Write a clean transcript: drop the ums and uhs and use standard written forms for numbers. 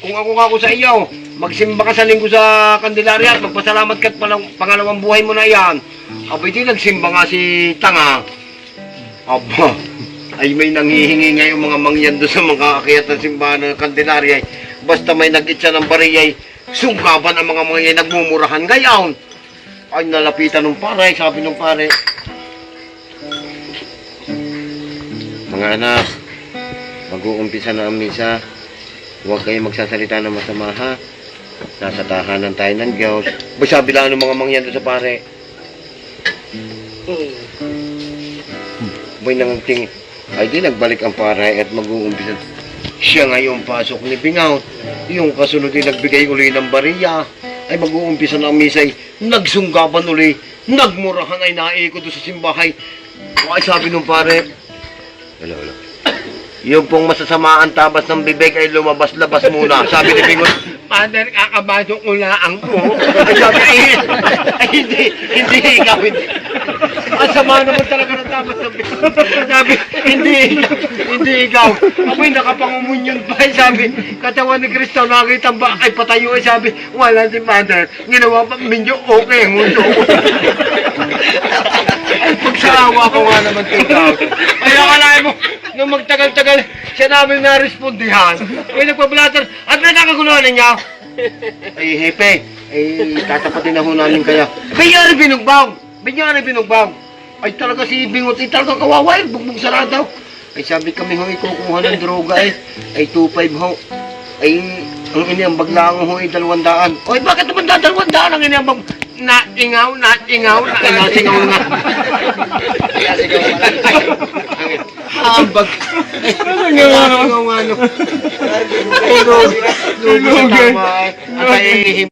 kung ako sa iyo, magsimba ka sa linggo sa Candelaria at magpasalamat ka at pangalawang buhay mo na yan. Aba, di nagsimba nga si Tanga. Aba, ay may nanghihingi ngayon mga mangyan doon sa mga akiyat ng simbahan ng Candelaria. Basta may nag-itsa ng bariyay, sungkaban ang mga mangyan nagmumurahan ngayon. Ay, nalapitan ng pare, sabi ng pare. Mga anak, mag-uumpisa na ang misa. Huwag kayo magsasalita ng masama, ha? Nasa tahanan tayo ng Diyos. Ba, sabi lang ng mga mangyan doon sa pare. Boy, nangting, ay di nagbalik ang pare at mag-uumpisa. Siya ngayon pasok ni Bingaw. Yung kasunod ay nagbigay uli ng bariya. Ay mag-uumpisa na ang misa ay nagsunggaban uli. Nagmurahan ay naiko doon sa simbahay. Ay sabi ng pare, wala. Yung pong masasamaan tabas ng bibig ay lumabas-labas muna. Sabi ni Bingot, Father, kakabasok ko na ang po. Ay sabi, ay hindi ikaw, hindi. Ang sama naman talaga ng tabas ng bibig. Sabi, hindi ikaw. Ako'y nakapangumunyon pa. Sabi, katawan ni Kristo, nakakita ba? Ay patayo. Ay sabi, wala si Father. Ginawa pa minyo, okay ang mundo. Ay pagsarawa ko nga naman ikaw. Ay akalain mo, nung magtagal-tagal, siya namin na-respondihan. Ay nagpablatter, at may nakaguluhan niya. Ay hepe, ay tatapatin na ho namin kaya. Binyari binugbaw. Ay talaga si Bingot, ay talaga kawawa, ay bugbog sarado. Ay sabi kami ho, ikukuha ng droga ay 2.5 ho. Ay ang iniambag lang ho ay 200. Oy bakit naman 200 ang iniambag? Naingaw nga. Singaw nga. Ambag. Singaw nga. Tulog. Tulog. At ay